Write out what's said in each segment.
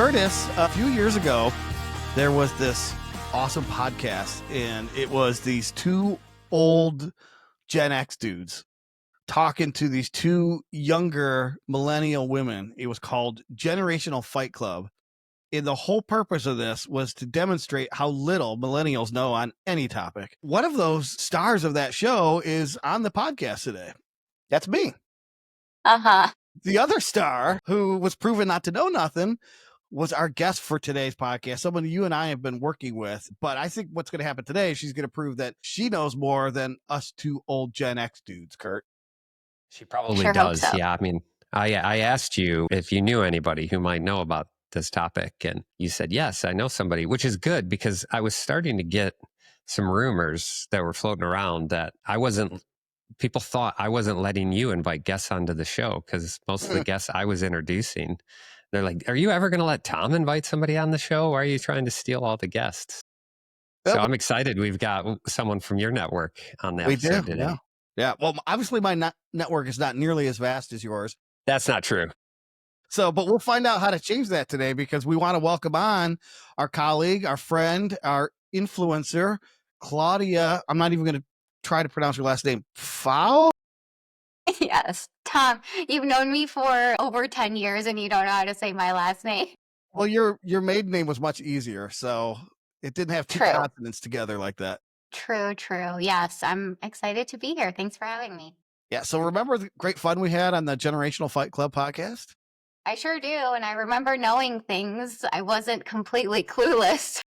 Curtis, a few years ago, there was this awesome podcast, and it was these two old Gen X dudes talking to these two younger millennial women. It was called Generational Fight Club. And the whole purpose of this was to demonstrate how little millennials know on any topic. One of those stars of that show is on the podcast today. That's me. The other star, who was proven not to know nothing, was our guest for today's podcast, someone you and I have been working with. But I think what's going to happen today is she's going to prove that she knows more than us two old Gen X dudes, Kurt. She probably Sure does. hope so. Yeah. I mean, I asked you if you knew anybody who might know about this topic, and you said, yes, I know somebody, which is good because I was starting to get some rumors that were floating around that people thought I wasn't letting you invite guests onto the show because most of the guests I was introducing, they're like, are you ever going to let Tom invite somebody on the show? Why are you trying to steal all the guests? So I'm excited. We've got someone from your network on the episode today. Yeah. Yeah. Well, obviously my network is not nearly as vast as yours. That's not true. So, but we'll find out how to change that today because we want to welcome on our colleague, our friend, our influencer, Claudia. I'm not even going to try to pronounce her last name. Pfau? Yes. Tom, you've known me for over 10 years and you don't know how to say my last name. Well, your maiden name was much easier, so it didn't have two True. consonants together like that. True. Yes, I'm excited to be here. Thanks for having me. Yeah, so remember the great fun we had on the Generational Fight Club podcast? I sure do. And I remember knowing things. I wasn't completely clueless.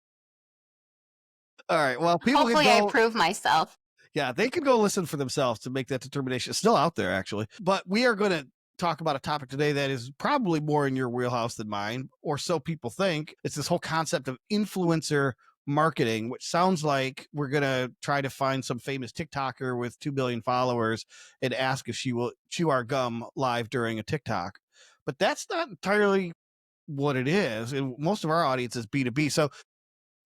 All right, well, people Hopefully can go... I prove myself. Yeah, they can go listen for themselves to make that determination. It's still out there, actually. But we are going to talk about a topic today that is probably more in your wheelhouse than mine, or so people think. It's this whole concept of influencer marketing, which sounds like we're going to try to find some famous TikToker with 2 billion followers and ask if she will chew our gum live during a TikTok. But that's not entirely what it is. And most of our audience is B2B. So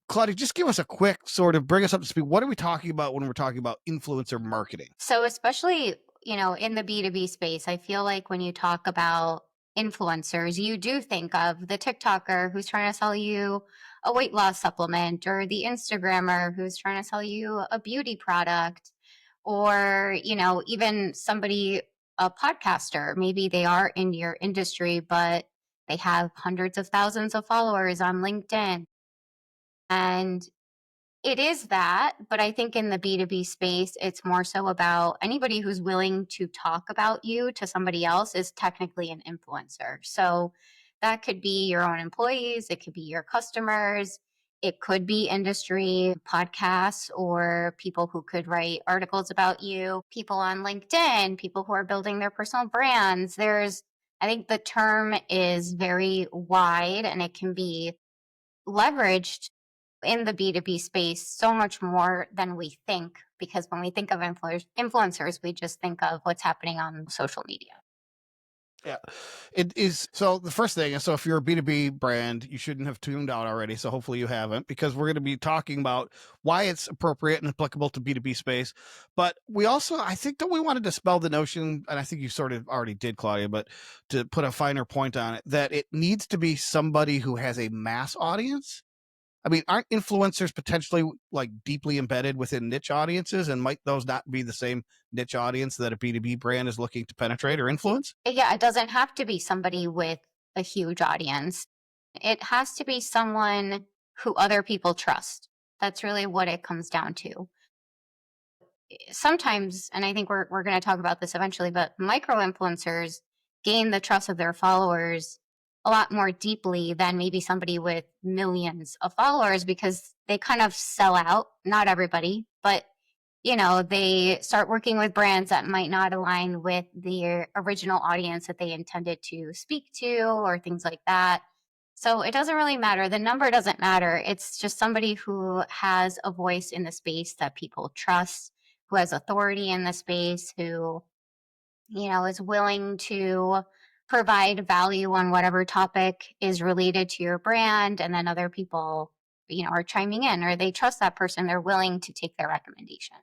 Claudia, just give us a quick sort of bring us up to speed. What are we talking about when we're talking about influencer marketing? So especially, in the B2B space, I feel like when you talk about influencers, you do think of the TikToker who's trying to sell you a weight loss supplement, or the Instagrammer who's trying to sell you a beauty product, or, even somebody, a podcaster. Maybe they are in your industry, but they have hundreds of thousands of followers on LinkedIn. And it is that, but I think in the B2B space, it's more so about anybody who's willing to talk about you to somebody else is technically an influencer. So that could be your own employees, it could be your customers, it could be industry podcasts or people who could write articles about you, people on LinkedIn, people who are building their personal brands. I think the term is very wide and it can be leveraged in the B2B space so much more than we think, because when we think of influencers, we just think of what's happening on social media. Yeah, it is. So the first thing is, so if you're a B2B brand, you shouldn't have tuned out already. So hopefully you haven't, because we're going to be talking about why it's appropriate and applicable to B2B space. But we also, I think that we want to dispel the notion, and I think you sort of already did, Claudia, but to put a finer point on it, that it needs to be somebody who has a mass audience. I mean, aren't influencers potentially like deeply embedded within niche audiences? And might those not be the same niche audience that a B2B brand is looking to penetrate or influence? Yeah, it doesn't have to be somebody with a huge audience. It has to be someone who other people trust. That's really what it comes down to. Sometimes, and I think we're going to talk about this eventually, but micro influencers gain the trust of their followers a lot more deeply than maybe somebody with millions of followers, because they kind of sell out. Not everybody, but they start working with brands that might not align with the original audience that they intended to speak to, or things like that. So it doesn't really matter. The number doesn't matter. It's just somebody who has a voice in the space that people trust, who has authority in the space, who, is willing to provide value on whatever topic is related to your brand. And then other people, are chiming in, or they trust that person. They're willing to take their recommendation.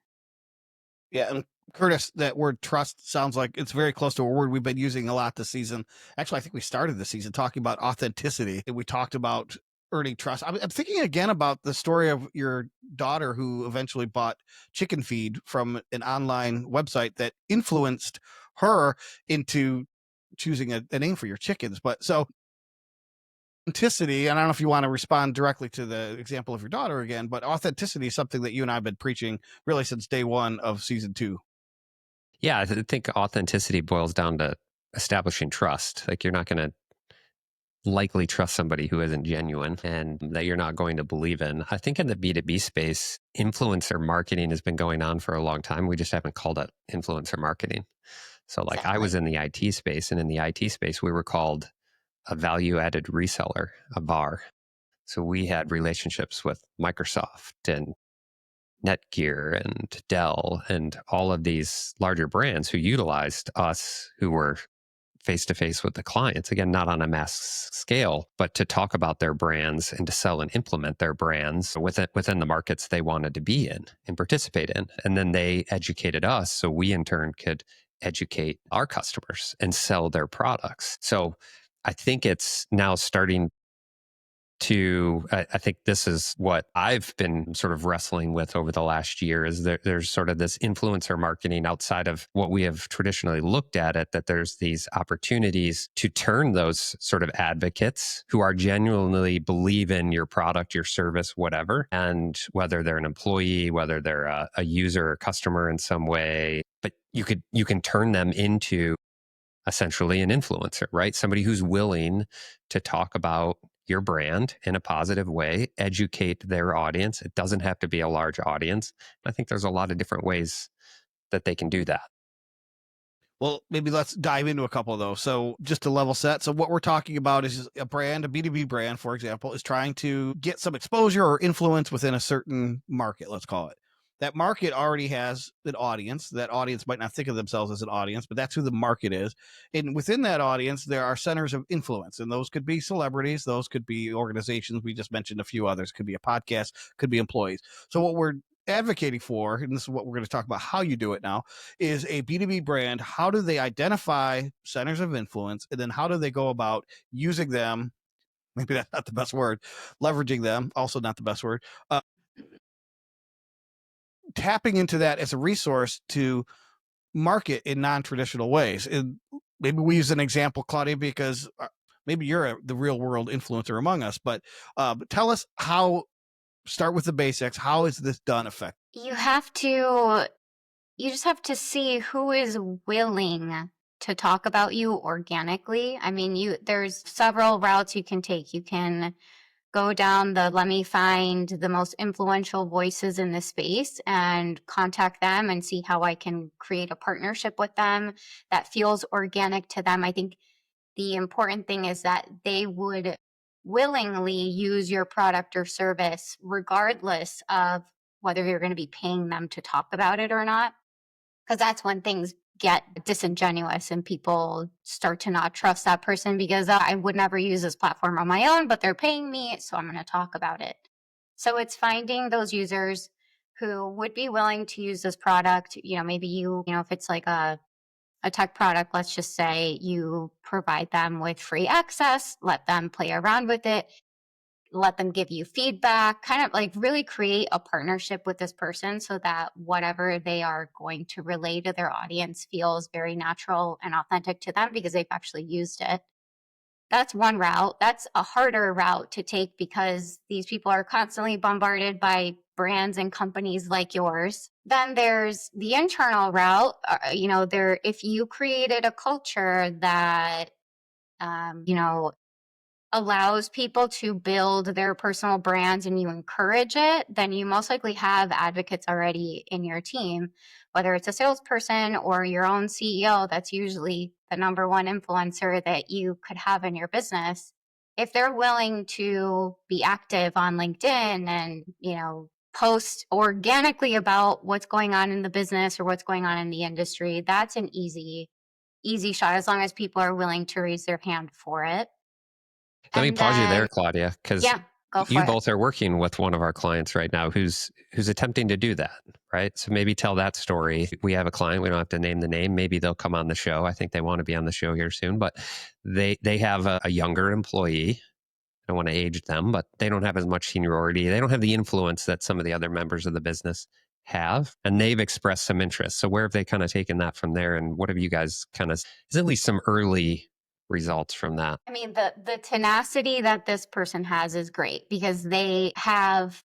Yeah. And Curtis, that word trust sounds like it's very close to a word we've been using a lot this season. Actually, I think we started the season talking about authenticity, and we talked about earning trust. I'm thinking again about the story of your daughter who eventually bought chicken feed from an online website that influenced her into choosing a name for your chickens. But so authenticity, and I don't know if you want to respond directly to the example of your daughter again, but authenticity is something that you and I have been preaching really since day one of season 2. Yeah, I think authenticity boils down to establishing trust. Like you're not going to likely trust somebody who isn't genuine and that you're not going to believe in. I think in the B2B space, influencer marketing has been going on for a long time. We just haven't called it influencer marketing. So like I was in the IT space, and in the IT space, we were called a value-added reseller, a VAR. So we had relationships with Microsoft and Netgear and Dell and all of these larger brands who utilized us, who were face to face with the clients, again, not on a mass scale, but to talk about their brands and to sell and implement their brands within the markets they wanted to be in and participate in. And then they educated us, so we in turn could educate our customers and sell their products. So I think it's now starting to, I think this is what I've been sort of wrestling with over the last year, is there's sort of this influencer marketing outside of what we have traditionally looked at it, that there's these opportunities to turn those sort of advocates who are genuinely believe in your product, your service, whatever, and whether they're an employee, whether they're a user or customer in some way, but you can turn them into essentially an influencer, right? Somebody who's willing to talk about your brand in a positive way, educate their audience. It doesn't have to be a large audience. I think there's a lot of different ways that they can do that. Well, maybe let's dive into a couple of those. So just to level set. So what we're talking about is a brand, a B2B brand, for example, is trying to get some exposure or influence within a certain market, let's call it. That market already has an audience. That audience might not think of themselves as an audience, but that's who the market is. And within that audience, there are centers of influence. And those could be celebrities. Those could be organizations. We just mentioned a few others. Could be a podcast, could be employees. So what we're advocating for, and this is what we're going to talk about how you do it now, is a B2B brand. How do they identify centers of influence? And then how do they go about using them? Maybe that's not the best word. Leveraging them, also not the best word. Tapping into that as a resource to market in non-traditional ways. And maybe we use an example, Claudia, because maybe you're the real world influencer among us, but tell us how, start with the basics. How is this done effectively? You just have to see who is willing to talk about you organically. I mean, there's several routes you can take. You can go down let me find the most influential voices in the space and contact them and see how I can create a partnership with them that feels organic to them. I think the important thing is that they would willingly use your product or service regardless of whether you're going to be paying them to talk about it or not. Because that's when things get disingenuous and people start to not trust that person because I would never use this platform on my own, but they're paying me, so I'm going to talk about it. So it's finding those users who would be willing to use this product. Maybe if it's like a tech product, let's just say you provide them with free access, let them play around with it, let them give you feedback, kind of like really create a partnership with this person so that whatever they are going to relay to their audience feels very natural and authentic to them because they've actually used it. That's one route. That's a harder route to take because these people are constantly bombarded by brands and companies like yours. Then there's the internal route. If you created a culture that, allows people to build their personal brands and you encourage it, then you most likely have advocates already in your team, whether it's a salesperson or your own CEO. That's usually the number one influencer that you could have in your business. If they're willing to be active on LinkedIn and, post organically about what's going on in the business or what's going on in the industry, that's an easy shot as long as people are willing to raise their hand for it. Let me pause you there, Claudia, because Go for You it. both are working with one of our clients right now who's attempting to do that, right? So maybe tell that story. We have a client, we don't have to name the name. Maybe they'll come on the show. I think they want to be on the show here soon, but they have a younger employee. I don't want to age them, but they don't have as much seniority. They don't have the influence that some of the other members of the business have, and they've expressed some interest. So where have they kind of taken that from there? And what have you guys kind of, is at least some early results from that? I mean, the tenacity that this person has is great because they have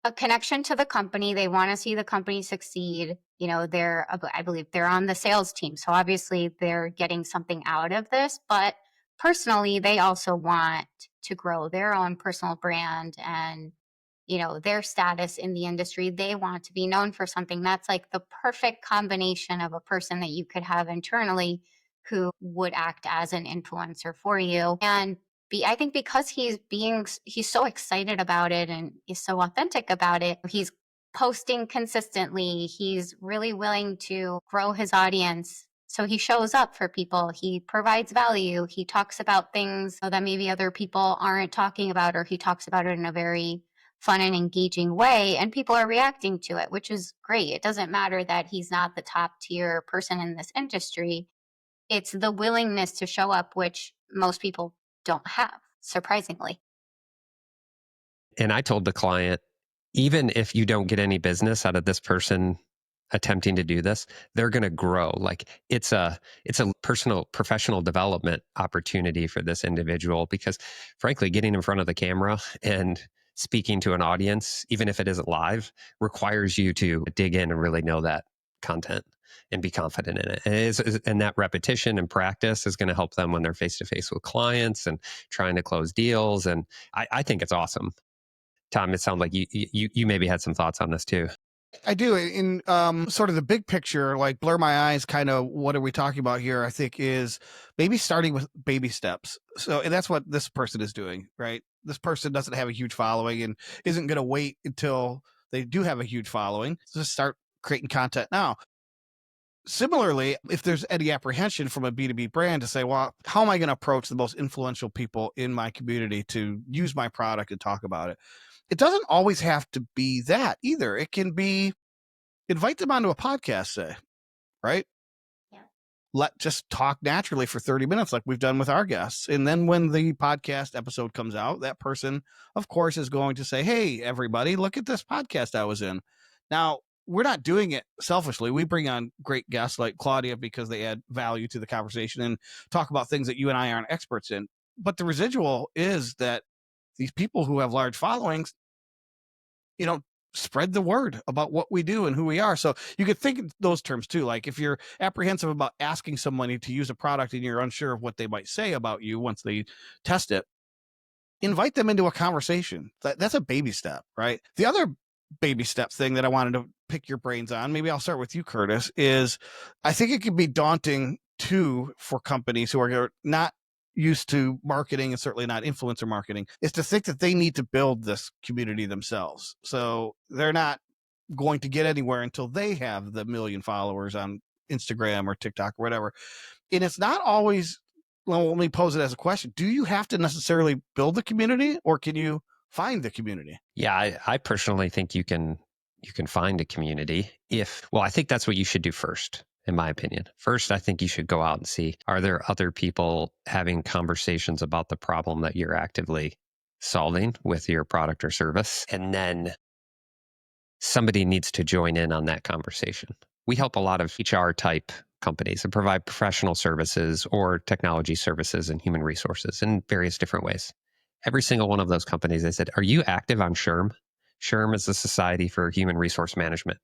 a connection to the company. They want to see the company succeed. I believe they're on the sales team. So obviously they're getting something out of this, but personally, they also want to grow their own personal brand and, their status in the industry. They want to be known for something. That's like the perfect combination of a person that you could have internally who would act as an influencer for you. And I think because he's so excited about it and is so authentic about it, he's posting consistently. He's really willing to grow his audience. So he shows up for people. He provides value. He talks about things that maybe other people aren't talking about, or he talks about it in a very fun and engaging way, and people are reacting to it, which is great. It doesn't matter that he's not the top tier person in this industry. It's the willingness to show up, which most people don't have, surprisingly. And I told the client, even if you don't get any business out of this person attempting to do this, they're going to grow. Like it's a personal, professional development opportunity for this individual, because frankly, getting in front of the camera and speaking to an audience, even if it isn't live, requires you to dig in and really know that content and be confident in it. And that repetition and practice is going to help them when they're face to face with clients and trying to close deals. And I think it's awesome. Tom, it sounds like you maybe had some thoughts on this too. I do. In sort of the big picture, like blur my eyes, kind of what are we talking about here? I think is maybe starting with baby steps. So, and that's what this person is doing, right? This person doesn't have a huge following and isn't going to wait until they do have a huge following. Just start creating content now. Similarly, if there's any apprehension from a B2B brand to say, well, how am I going to approach the most influential people in my community to use my product and talk about it? It doesn't always have to be that either. It can be invite them onto a podcast, say, right? Yeah. Just talk naturally for 30 minutes like we've done with our guests. And then when the podcast episode comes out, that person, of course, is going to say, hey, everybody, look at this podcast I was in. Now, we're not doing it selfishly. We bring on great guests like Claudia because they add value to the conversation and talk about things that you and I aren't experts in. But the residual is that these people who have large followings, spread the word about what we do and who we are. So you could think in those terms too. Like if you're apprehensive about asking somebody to use a product and you're unsure of what they might say about you once they test it, invite them into a conversation. That's a baby step, right? The other baby step thing that I wanted to pick your brains on, maybe I'll start with you, Curtis, is I think it can be daunting too for companies who are not used to marketing and certainly not influencer marketing, is to think that they need to build this community themselves. So they're not going to get anywhere until they have the 1 million followers on Instagram or TikTok or whatever. And it's not always, well, let me pose it as a question. Do you have to necessarily build the community, or can you find the community? Yeah, I personally think you can find a community I think that's what you should do first. In my opinion. First, I think you should go out and see, are there other people having conversations about the problem that you're actively solving with your product or service? And then somebody needs to join in on that conversation. We help a lot of HR type companies that provide professional services or technology services and human resources in various different ways. Every single one of those companies, they said, are you active on SHRM? SHRM is the Society for Human Resource Management.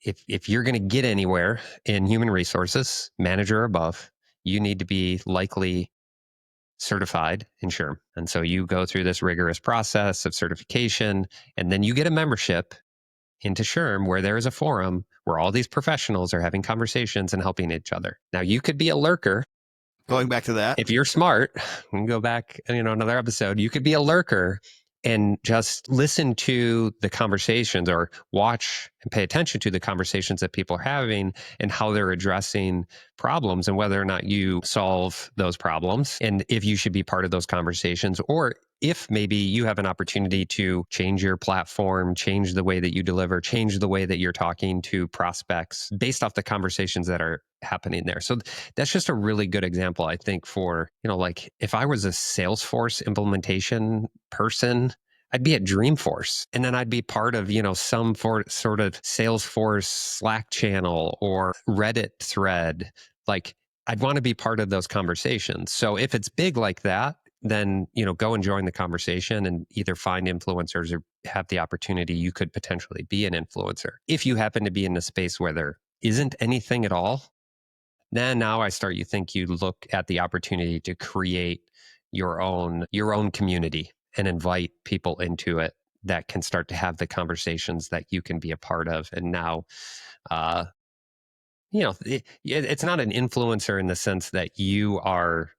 If you're going to get anywhere in human resources, manager or above, you need to be likely certified in SHRM. And so you go through this rigorous process of certification, and then you get a membership into SHRM where there is a forum where all these professionals are having conversations and helping each other. Now, you could be a lurker. Going back to that. If you're smart, we can go back, another episode. You could be a lurker and just listen to the conversations or watch and pay attention to the conversations that people are having and how they're addressing problems and whether or not you solve those problems and if you should be part of those conversations, or if maybe you have an opportunity to change your platform, change the way that you deliver, change the way that you're talking to prospects based off the conversations that are happening there. So that's just a really good example, I think, for, like if I was a Salesforce implementation person, I'd be at Dreamforce, and then I'd be part of, some sort of Salesforce Slack channel or Reddit thread. Like, I'd want to be part of those conversations. So if it's big like that, then, go and join the conversation and either find influencers or have the opportunity. You could potentially be an influencer. If you happen to be in a space where there isn't anything at all, then now you look at the opportunity to create your own community and invite people into it that can start to have the conversations that you can be a part of. And now, it's not an influencer in the sense that you are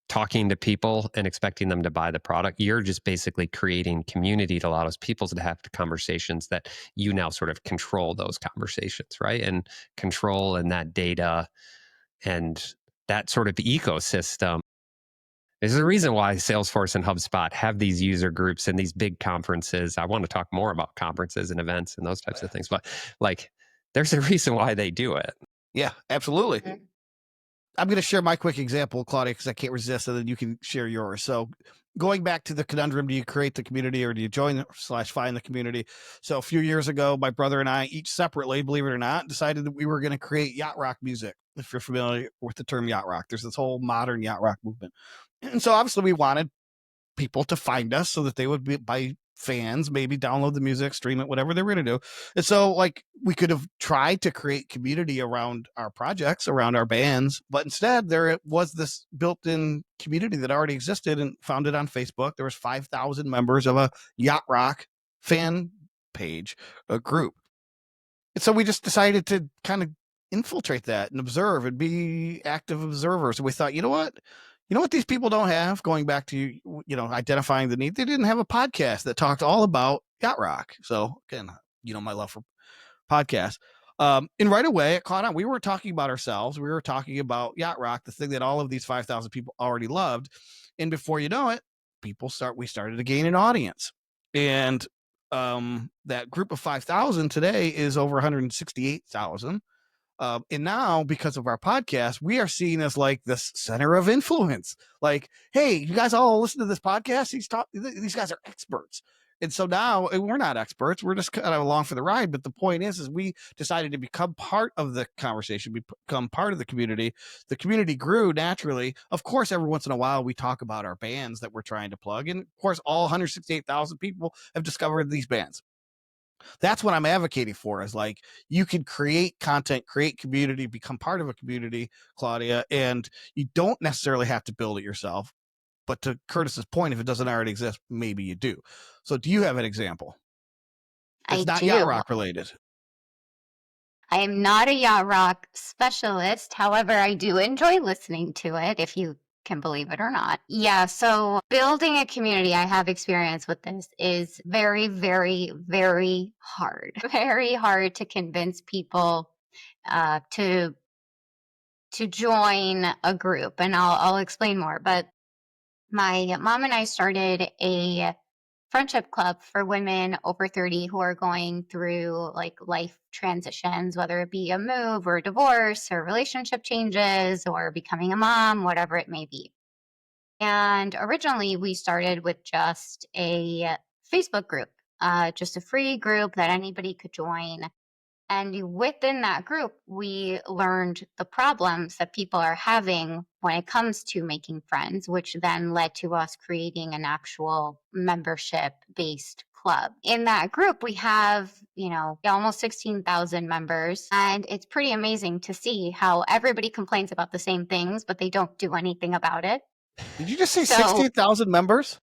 talking to people and expecting them to buy the product. You're just basically creating community to allow those people to have the conversations that you now sort of control those conversations, right? And control and that data and that sort of ecosystem. There's a reason why Salesforce and HubSpot have these user groups and these big conferences. I want to talk more about conferences and events and those types of things, but there's a reason why they do it. Yeah, absolutely. Mhm. I'm going to share my quick example, Claudia, because I can't resist, and then you can share yours. So going back to the conundrum, do you create the community or do you join / find the community? So a few years ago, my brother and I, each separately, believe it or not, decided that we were going to create yacht rock music. If you're familiar with the term yacht rock, there's this whole modern yacht rock movement. And so obviously we wanted people to find us so that they would be by fans, maybe download the music, stream it, whatever they were going to do. And so we could have tried to create community around our projects, around our bands, but instead there was this built-in community that already existed and founded on Facebook. There was 5,000 members of a Yacht Rock fan page, a group. And so we just decided to kind of infiltrate that and observe and be active observers. And we thought, you know what these people don't have, going back to, identifying the need. They didn't have a podcast that talked all about Yacht Rock. So again, my love for podcasts. And right away it caught on. We weren't talking about ourselves. We were talking about Yacht Rock, the thing that all of these 5,000 people already loved. And before you know it, we started to gain an audience. And that group of 5,000 today is over 168,000. And now, because of our podcast, we are seen as like the center of influence. Like, hey, you guys all listen to this podcast? These guys are experts. And so now we're not experts. We're just kind of along for the ride. But the point is we decided to become part of the conversation, become part of the community. The community grew naturally. Of course, every once in a while, we talk about our bands that we're trying to plug. And of course, all 168,000 people have discovered these bands. That's what I'm advocating for, is like, you can create content, create community, become part of a community, Claudia, and you don't necessarily have to build it yourself. But to Curtis's point, if it doesn't already exist, maybe you do. So do you have an example? It's not Yacht Rock related. I am not a Yacht Rock specialist. However, I do enjoy listening to it, if you can believe it or not. Yeah, so building a community, I have experience with this, is very, very, very hard. Very hard to convince people to join a group, and I'll explain more. But my mom and I started a friendship club for women over 30 who are going through like life transitions, whether it be a move or a divorce or relationship changes or becoming a mom, whatever it may be. And originally we started with just a Facebook group, just a free group that anybody could join. And within that group, we learned the problems that people are having when it comes to making friends, which then led to us creating an actual membership-based club. In that group, we have, almost 16,000 members. And it's pretty amazing to see how everybody complains about the same things, but they don't do anything about it. Did you just say 16,000 members?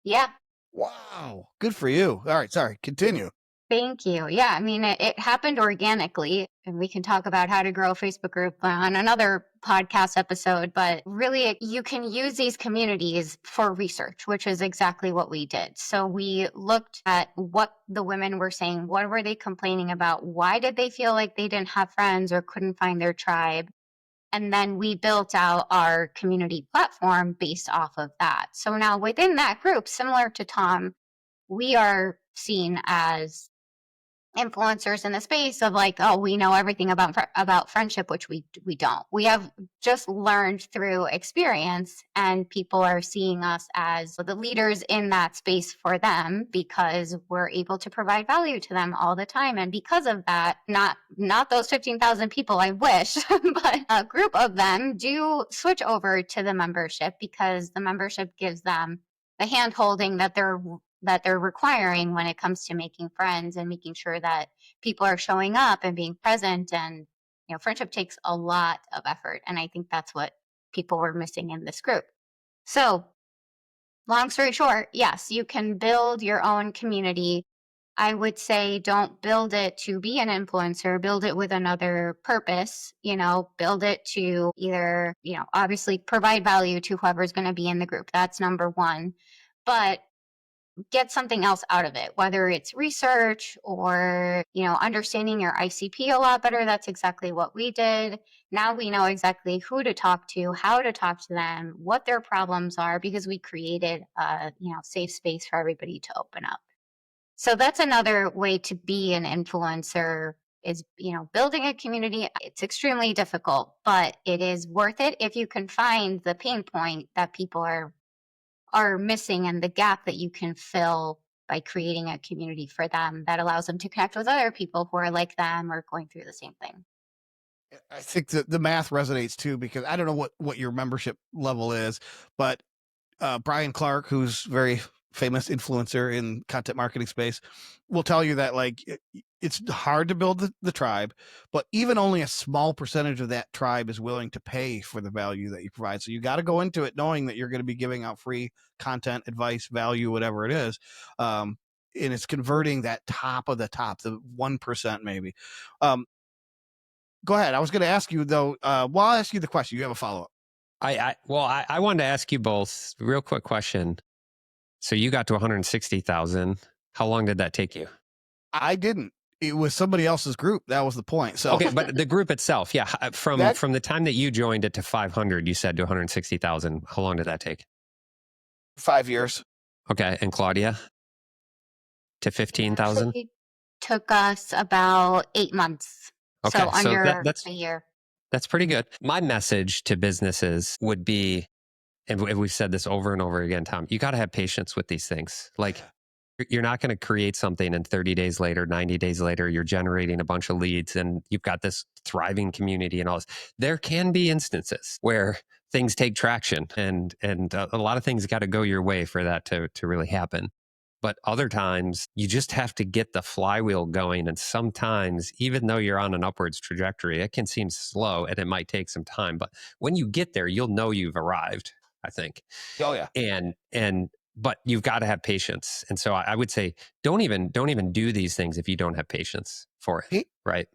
Yeah. Wow. Good for you. All right. Sorry. Continue. Thank you. Yeah, I mean, it happened organically, and we can talk about how to grow a Facebook group on another podcast episode, but really you can use these communities for research, which is exactly what we did. So we looked at what the women were saying. What were they complaining about? Why did they feel like they didn't have friends or couldn't find their tribe? And then we built out our community platform based off of that. So now within that group, similar to Tom, we are seen as influencers in the space of like, oh, we know everything about friendship, which we don't. We have just learned through experience, and people are seeing us as the leaders in that space for them because we're able to provide value to them all the time. And because of that, not those 15,000 people, I wish, but a group of them do switch over to the membership because the membership gives them the hand holding that they're requiring when it comes to making friends and making sure that people are showing up and being present. And friendship takes a lot of effort, and I think that's what people were missing in this group. So long story short, yes, you can build your own community. I would say don't build it to be an influencer, build it with another purpose, build it to either, obviously provide value to whoever's going to be in the group. That's number one. But get something else out of it, whether it's research or, understanding your ICP a lot better. That's exactly what we did. Now we know exactly who to talk to, how to talk to them, what their problems are, because we created a, safe space for everybody to open up. So that's another way to be an influencer is, building a community. It's extremely difficult, but it is worth it if you can find the pain point that people are missing and the gap that you can fill by creating a community for them that allows them to connect with other people who are like them or going through the same thing. I think the math resonates too, because I don't know what your membership level is, but Brian Clark, who's very famous influencer in content marketing space, will tell you that like it's hard to build the tribe, but even only a small percentage of that tribe is willing to pay for the value that you provide. So you got to go into it knowing that you're going to be giving out free content, advice, value, whatever it is. And it's converting that top of the top, the 1% maybe. Go ahead. I was going to ask you though. Well, I'll ask you the question. You have a follow up. I wanted to ask you both real quick question. So you got to 160,000. How long did that take you? I didn't. It was somebody else's group. That was the point. So okay, but the group itself, yeah, from the time that you joined it to 500, you said to 160,000. How long did that take? 5 years. Okay, and Claudia to 15,000. It took us about 8 months. Okay, so under that's a year. That's pretty good. My message to businesses would be, and we've said this over and over again, Tom, you got to have patience with these things. Like, you're not going to create something and 30 days later, 90 days later, you're generating a bunch of leads and you've got this thriving community and all this. There can be instances where things take traction and a lot of things got to go your way for that to really happen. But other times you just have to get the flywheel going. And sometimes, even though you're on an upwards trajectory, it can seem slow and it might take some time. But when you get there, you'll know you've arrived, I think. Oh yeah. But you've got to have patience. And so I would say, don't even do these things if you don't have patience for it, right?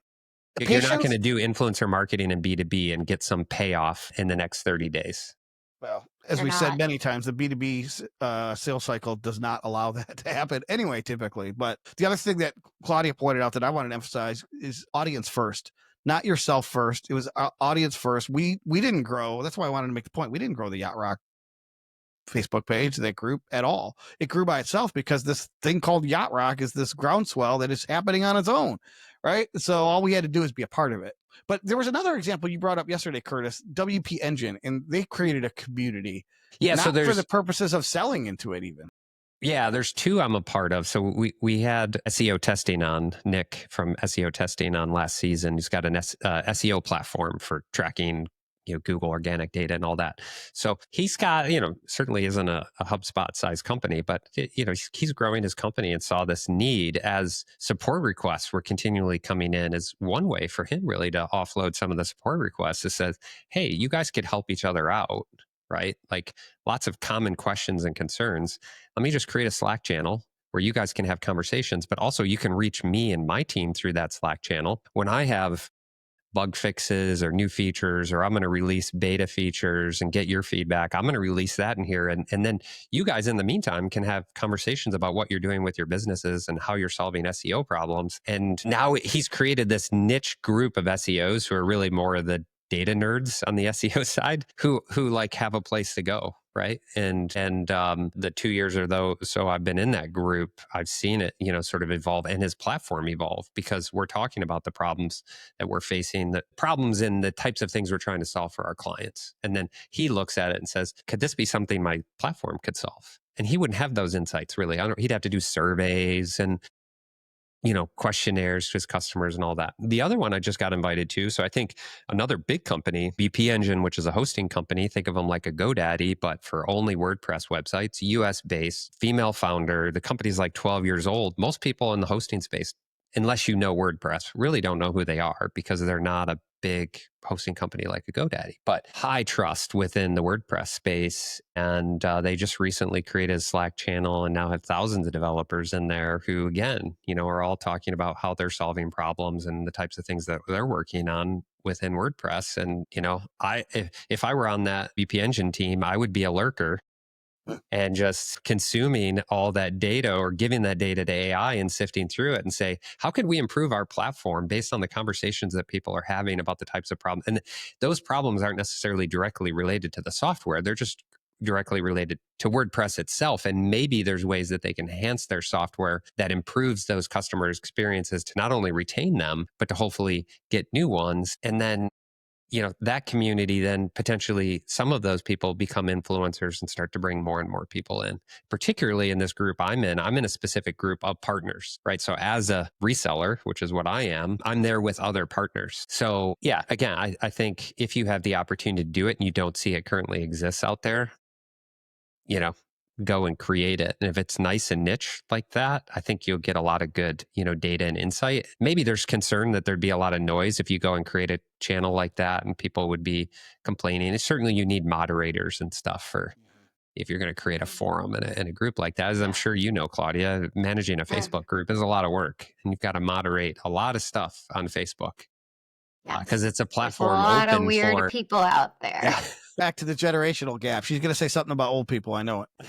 You're not going to do influencer marketing and B2B and get some payoff in the next 30 days. Well, as we said many times, the B2B sales cycle does not allow that to happen anyway, typically. But the other thing that Claudia pointed out that I wanted to emphasize is audience first, not yourself first. It was audience first. We didn't grow. That's why I wanted to make the point. We didn't grow the Yacht Rock Facebook page, that group at all. It grew by itself because this thing called Yacht Rock is this groundswell that is happening on its own, right? So all we had to do is be a part of it. But there was another example you brought up yesterday, Curtis, WP Engine, and they created a community. Yeah, not so there's, for the purposes of selling into it even. Yeah, there's two I'm a part of. So we had SEO testing on, Nick from SEO testing on last season. He's got an SEO platform for tracking Google organic data and all that. So he's got, certainly isn't a HubSpot size company, but he's growing his company and saw this need as support requests were continually coming in as one way for him really to offload some of the support requests. It says, hey, you guys could help each other out, right? Like lots of common questions and concerns. Let me just create a Slack channel where you guys can have conversations, but also you can reach me and my team through that Slack channel. When I have bug fixes or new features, or I'm going to release beta features and get your feedback. I'm going to release that in here. And then you guys in the meantime can have conversations about what you're doing with your businesses and how you're solving SEO problems. And now he's created this niche group of SEOs who are really more of the data nerds on the SEO side who like have a place to go. Right. And the 2 years or so I've been in that group, I've seen it, sort of evolve and his platform evolve, because we're talking about the problems that we're facing, the problems and the types of things we're trying to solve for our clients. And then he looks at it and says, could this be something my platform could solve? And he wouldn't have those insights really. He'd have to do surveys and questionnaires to his customers and all that. The other one I just got invited to. So I think another big company, BP Engine, which is a hosting company, think of them like a GoDaddy, but for only WordPress websites, US based, female founder. The company's like 12 years old. Most people in the hosting space, unless you know WordPress, really don't know who they are because they're not a big hosting company like a GoDaddy, but high trust within the WordPress space. And they just recently created a Slack channel and now have thousands of developers in there who, again, are all talking about how they're solving problems and the types of things that they're working on within WordPress. And, if I were on that BP Engine team, I would be a lurker and just consuming all that data or giving that data to AI and sifting through it and say, how could we improve our platform based on the conversations that people are having about the types of problems? And those problems aren't necessarily directly related to the software. They're just directly related to WordPress itself. And maybe there's ways that they can enhance their software that improves those customers' experiences to not only retain them, but to hopefully get new ones. And then that community, then potentially some of those people become influencers and start to bring more and more people in, particularly in this group I'm in a specific group of partners, right? So as a reseller, which is what I am, I'm there with other partners. So yeah, again, I think if you have the opportunity to do it and you don't see it currently exists out there, go and create it. And if it's nice and niche like that, I think you'll get a lot of good, data and insight. Maybe there's concern that there'd be a lot of noise if you go and create a channel like that and people would be complaining. And certainly you need moderators and stuff for if you're going to create a forum in a group like that. As I'm sure Claudia, managing a Facebook group is a lot of work and you've got to moderate a lot of stuff on Facebook. Because it's a platform There's a lot open of weird for people out there. Yeah. Back to the generational gap. She's going to say something about old people. I know it.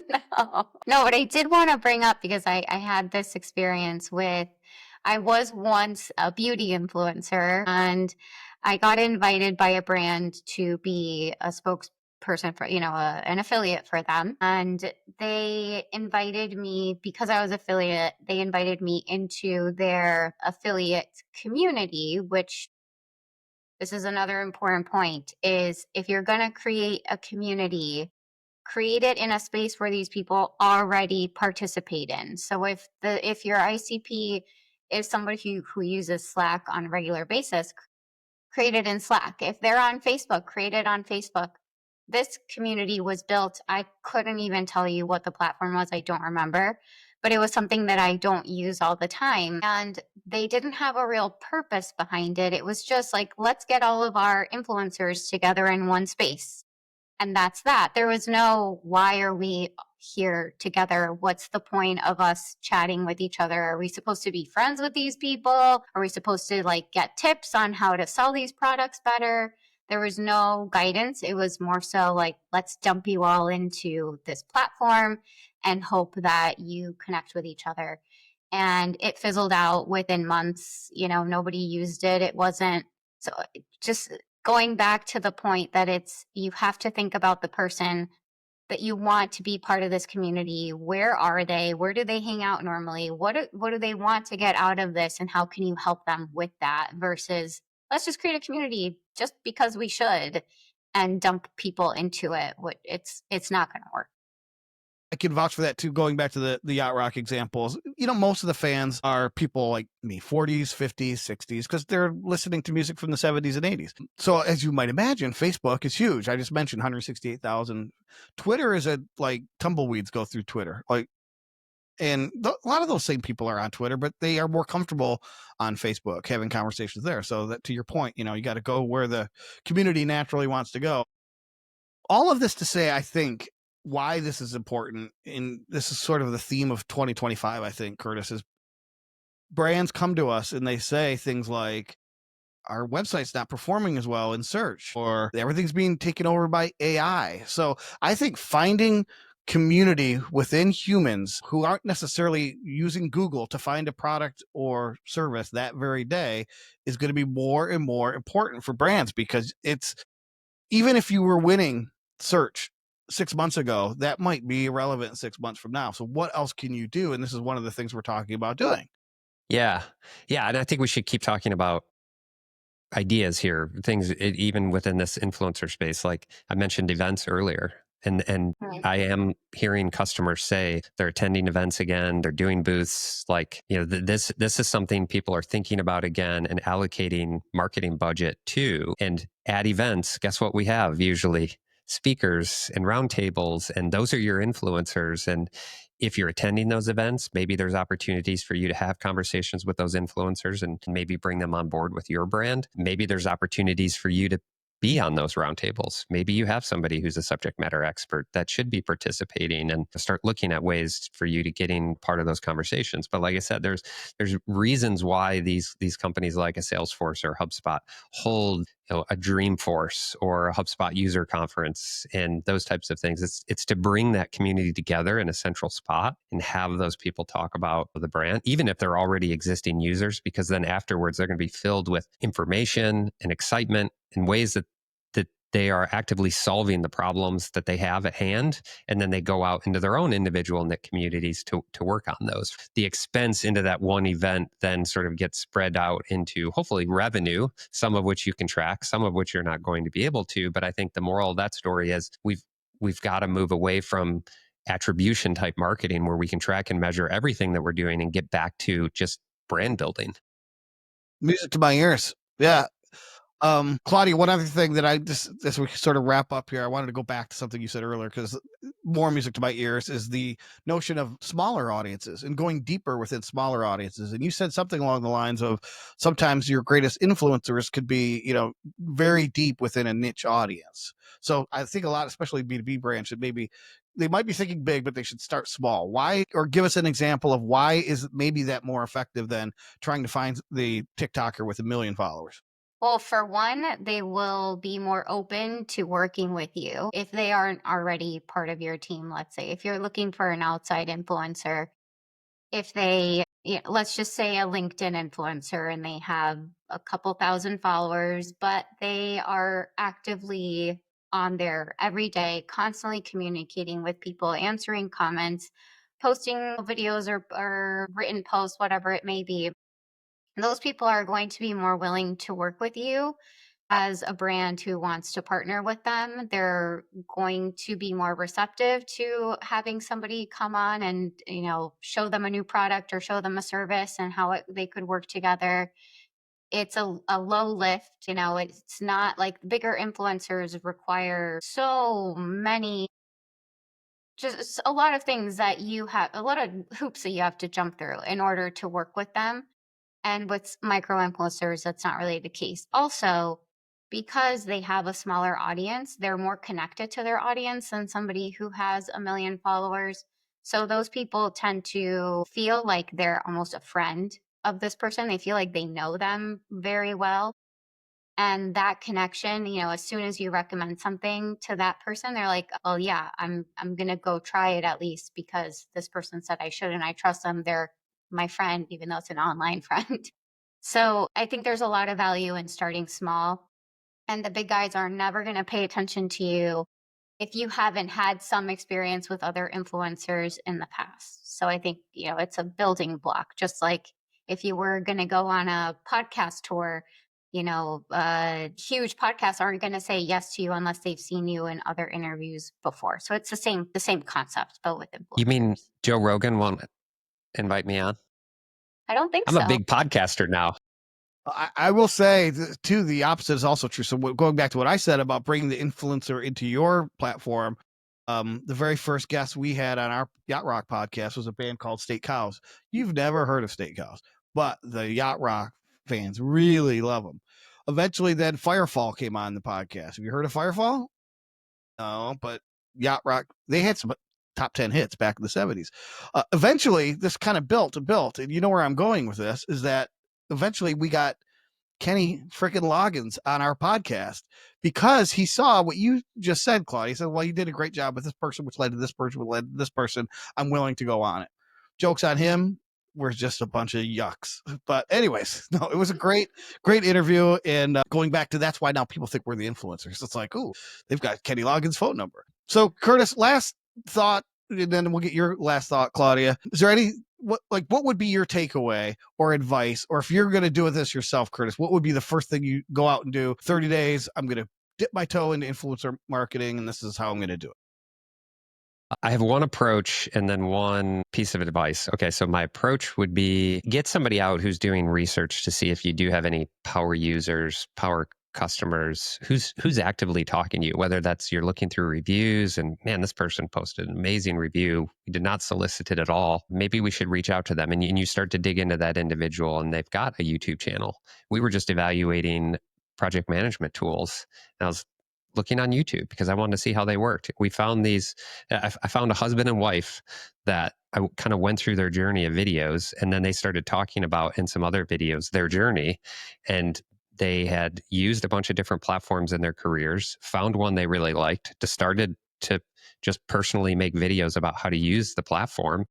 No, but I did want to bring up because I had this experience I was once a beauty influencer and I got invited by a brand to be a spokesperson for, an affiliate for them. And they invited me because I was affiliate. They invited me into their affiliate community, which this is another important point, is if you're going to create a community, create it in a space where these people already participate in. So if your ICP is somebody who uses Slack on a regular basis, create it in Slack. If they're on Facebook, create it on Facebook. This community was built, I couldn't even tell you what the platform was, I don't remember, but it was something that I don't use all the time. And they didn't have a real purpose behind it. It was just like, let's get all of our influencers together in one space. And that's that. There was no, why are we here together? What's the point of us chatting with each other? Are we supposed to be friends with these people? Are we supposed to get tips on how to sell these products better? There was no guidance. It was more so let's dump you all into this platform and hope that you connect with each other. And it fizzled out within months. Nobody used it. It wasn't, so just going back to the point that you have to think about the person that you want to be part of this community. Where are they? Where do they hang out normally? What do they want to get out of this? And how can you help them with that versus let's just create a community just because we should and dump people into it. It's not going to work. I can vouch for that too. Going back to the Yacht Rock examples, most of the fans are people like me, 40s, 50s, 60s, because they're listening to music from the 70s and 80s. So as you might imagine, Facebook is huge. I just mentioned 168,000. Twitter is tumbleweeds go through Twitter. And a lot of those same people are on Twitter, but they are more comfortable on Facebook having conversations there. So that, to your point, you got to go where the community naturally wants to go. All of this to say, I think, why this is important, and this is sort of the theme of 2025, I think, Curtis, is brands come to us and they say things like, our website's not performing as well in search, or everything's being taken over by AI. So I think finding community within humans who aren't necessarily using Google to find a product or service that very day is going to be more and more important for brands, because it's, even if you were winning search 6 months ago, that might be irrelevant 6 months from now. So what else can you do? And this is one of the things we're talking about doing. Yeah. Yeah. And I think we should keep talking about ideas here, things even within this influencer space. Like I mentioned events earlier, and Right. I am hearing customers say they're attending events again, they're doing booths. Like, you know, this is something people are thinking about again and allocating marketing budget to. And at events, guess what we have usually? Speakers and roundtables, and those are your influencers. And if you're attending those events, maybe there's opportunities for you to have conversations with those influencers and maybe bring them on board with your brand. Maybe there's opportunities for you to be on those roundtables. Maybe you have somebody who's a subject matter expert that should be participating, and start looking at ways for you to getting part of those conversations. But like I said, there's reasons why these companies like a Salesforce or HubSpot hold, you know, a Dreamforce or a HubSpot user conference and those types of things. It's to bring that community together in a central spot and have those people talk about the brand, even if they're already existing users, because then afterwards they're going to be filled with information and excitement in ways that they are actively solving the problems that they have at hand. And then they go out into their own individual knit communities to work on those. The expense into that one event then sort of gets spread out into hopefully revenue, some of which you can track, some of which you're not going to be able to. But I think the moral of that story is we've got to move away from attribution type marketing where we can track and measure everything that we're doing and get back to just brand building. Music to my ears. Yeah. Claudia, one other thing that I just, as we sort of wrap up here, I wanted to go back to something you said earlier, because more music to my ears is the notion of smaller audiences and going deeper within smaller audiences. And you said something along the lines of sometimes your greatest influencers could be, you know, very deep within a niche audience. So I think a lot, especially B2B brands, should maybe, they might be thinking big, but they should start small. Why? Or give us an example of why is maybe that more effective than trying to find the TikToker with 1 million followers? Well, for one, they will be more open to working with you if they aren't already part of your team. Let's say if you're looking for an outside influencer, if they, yeah, let's just say a LinkedIn influencer and they have a couple thousand followers, but they are actively on there every day, constantly communicating with people, answering comments, posting videos or written posts, whatever it may be. Those people are going to be more willing to work with you as a brand who wants to partner with them. They're going to be more receptive to having somebody come on and, you know, show them a new product or show them a service and how they could work together. It's a low lift, you know, it's not like bigger influencers require so many, just a lot of things that you have, a lot of hoops that you have to jump through in order to work with them. And with micro influencers, that's not really the case. Also, because they have a smaller audience, they're more connected to their audience than somebody who has 1 million followers. So those people tend to feel like they're almost a friend of this person. They feel like they know them very well. And that connection, you know, as soon as you recommend something to that person, they're like, "Oh yeah, I'm gonna go try it at least because this person said I should and I trust them. They're my friend, even though it's an online friend." So I think there's a lot of value in starting small. And the big guys are never gonna pay attention to you if you haven't had some experience with other influencers in the past. So I think, you know, it's a building block, just like if you were going to go on a podcast tour, you know, huge podcasts aren't going to say yes to you unless they've seen you in other interviews before. So it's the same concept, but with influencers. You mean Joe Rogan won't invite me on? I don't think I'm so. a big podcaster now. I will say too, the opposite is also true. So going back to what I said about bringing the influencer into your platform, the very first guest we had on our Yacht Rock podcast was a band called State Cows. You've never heard of State Cows, but the Yacht Rock fans really love them. Eventually, then Firefall came on the podcast. Have you heard of Firefall? No, but Yacht Rock, they had some top 10 hits back in the 70s. Eventually, this kind of built, and you know where I'm going with this is that eventually we got Kenny freaking Loggins on our podcast because he saw what you just said, Claudia. He said, well, you did a great job with this person, which led to this person, which led to this person. I'm willing to go on it. Joke's on him. We're just a bunch of yucks. But anyways, no, it was a great interview. And going back to that's why now people think we're the influencers. It's like, ooh, they've got Kenny Loggins' phone number. So Curtis, last thought, and then we'll get your last thought, Claudia. Is there any what would be your takeaway or advice, or if you're going to do this yourself, Curtis, what would be the first thing you go out and do? 30 days, I'm going to dip my toe into influencer marketing, and this is how I'm going to do it. I have one approach and then one piece of advice. Okay, so my approach would be get somebody out who's doing research to see if you do have any power users, power customers, who's actively talking to you, whether that's you're looking through reviews and man, this person posted an amazing review. We did not solicit it at all. Maybe we should reach out to them. And you start to dig into that individual and they've got a YouTube channel. We were just evaluating project management tools. And I was looking on YouTube because I wanted to see how they worked. We found I found a husband and wife that I kind of went through their journey of videos, and then they started talking about in some other videos their journey, and they had used a bunch of different platforms in their careers, found one they really liked, started to just personally make videos about how to use the platform.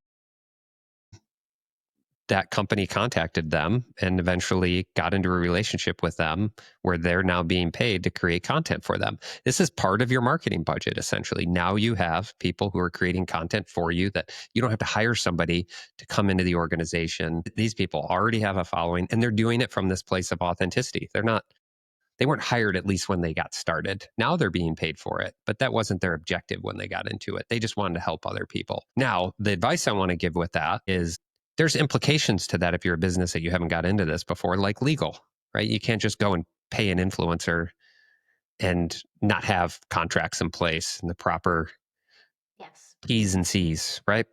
That company contacted them and eventually got into a relationship with them where they're now being paid to create content for them. This is part of your marketing budget, essentially. Now you have people who are creating content for you that you don't have to hire somebody to come into the organization. These people already have a following and they're doing it from this place of authenticity. They weren't hired, at least when they got started. Now they're being paid for it, but that wasn't their objective when they got into it. They just wanted to help other people. Now, the advice I want to give with that is there's implications to that if you're a business that you haven't got into this before, like legal, right? You can't just go and pay an influencer and not have contracts in place and the proper T's and C's, right?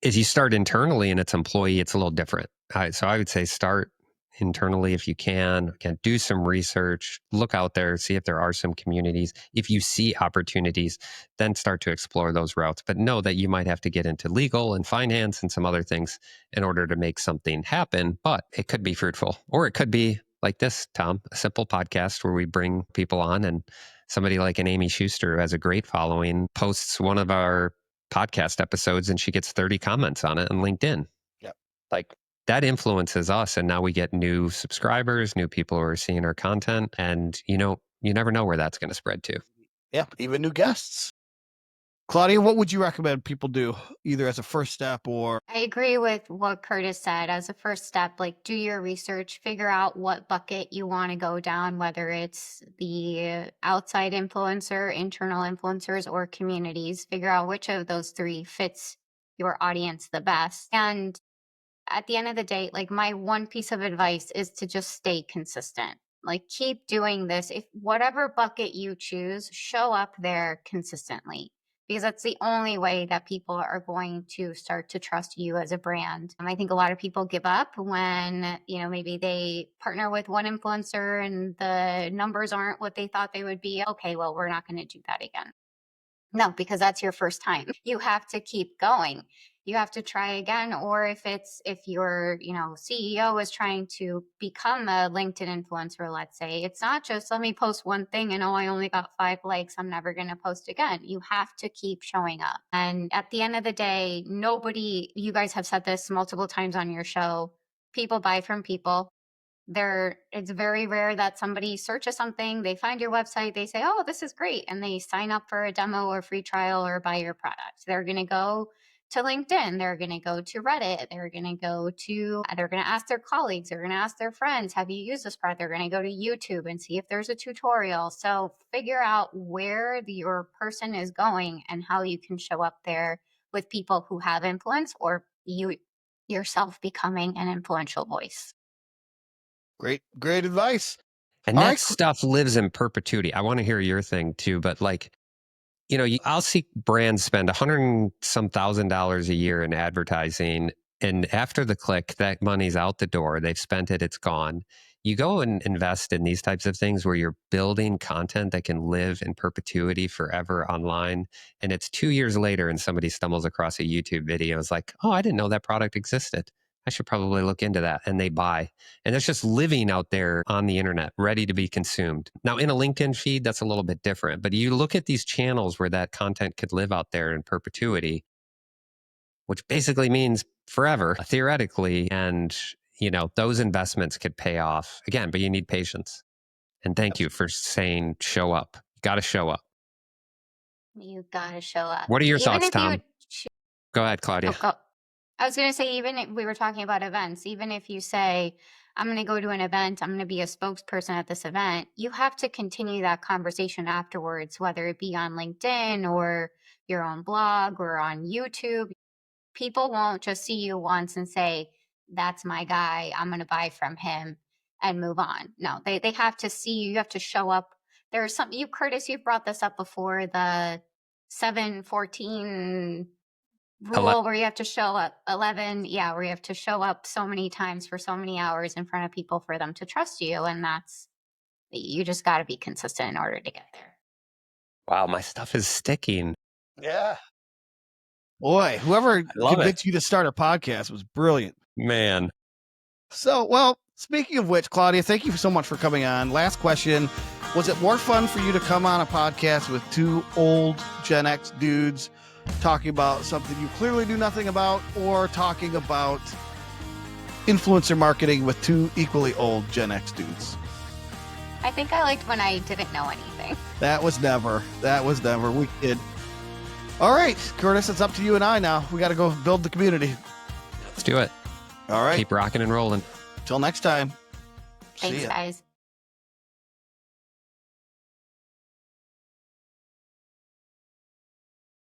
As you start internally and it's employee, it's a little different. So I would say start internally if you can. Again, do some research, look out there, see if there are some communities. If you see opportunities, then start to explore those routes. But know that you might have to get into legal and finance and some other things in order to make something happen. But it could be fruitful, or it could be like this, Tom, a simple podcast where we bring people on, and somebody like an Amy Schuster who has a great following posts one of our podcast episodes and she gets 30 comments on it on LinkedIn. Yep. Like, that influences us, and now we get new subscribers, new people who are seeing our content, and you never know where that's going to spread to. Yeah, even new guests. Claudia, what would you recommend people do, either as a first step or? I agree with what Curtis said. As a first step, like do your research, figure out what bucket you want to go down, whether it's the outside influencer, internal influencers, or communities. Figure out which of those three fits your audience the best. And at the end of the day, like my one piece of advice is to just stay consistent. Like keep doing this. If whatever bucket you choose, show up there consistently, because that's the only way that people are going to start to trust you as a brand. And I think a lot of people give up when, maybe they partner with one influencer and the numbers aren't what they thought they would be. Okay, well, we're not going to do that again. No, because that's your first time. You have to keep going. You have to try again. Or if your, CEO is trying to become a LinkedIn influencer, let's say, it's not just let me post one thing and I only got 5 likes, I'm never going to post again. You have to keep showing up. And at the end of the day, you guys have said this multiple times on your show, people buy from people. It's very rare that somebody searches something, they find your website, they say, oh, this is great, and they sign up for a demo or free trial or buy your product. They're going to go to LinkedIn, they're going to go to Reddit, they're going to ask their colleagues, they're going to ask their friends, have you used this product? They're going to go to YouTube and see if there's a tutorial. So figure out where your person is going and how you can show up there with people who have influence, or you yourself becoming an influential voice. Great advice. And that stuff lives in perpetuity. I want to hear your thing too, but I'll see brands spend $100,000 a year in advertising, and after the click, that money's out the door. They've spent it, it's gone. You go and invest in these types of things where you're building content that can live in perpetuity forever online. And it's 2 years later and somebody stumbles across a YouTube video. It's like, oh, I didn't know that product existed. I should probably look into that. And they buy. And it's just living out there on the internet, ready to be consumed. Now, in a LinkedIn feed, that's a little bit different. But you look at these channels where that content could live out there in perpetuity, which basically means forever, theoretically. And, those investments could pay off again, but you need patience. And thank you for saying show up. You got to show up. You gotta show up. What are your Even thoughts, if you Tom? would Go ahead, Claudia. go. I was going to say, even if we were talking about events, even if you say, I'm going to go to an event, I'm going to be a spokesperson at this event, you have to continue that conversation afterwards, whether it be on LinkedIn or your own blog or on YouTube. People won't just see you once and say, that's my guy, I'm going to buy from him and move on. No, they have to see you. You have to show up. There's some, Curtis, you've brought this up before, the 7-14 rule where you have to show up 11. Yeah. Where you have to show up so many times for so many hours in front of people for them to trust you. And you just got to be consistent in order to get there. Wow. My stuff is sticking. Yeah. Boy, whoever convinced you to start a podcast was brilliant. Man. So, well, speaking of which, Claudia, thank you so much for coming on. Last question. Was it more fun for you to come on a podcast with two old Gen X dudes talking about something you clearly knew nothing about, or talking about influencer marketing with two equally old Gen X dudes? I think I liked when I didn't know anything. That was never. We did. All right, Curtis, it's up to you and I now. We got to go build the community. Let's do it. All right. Keep rocking and rolling. Till next time. Thanks, guys.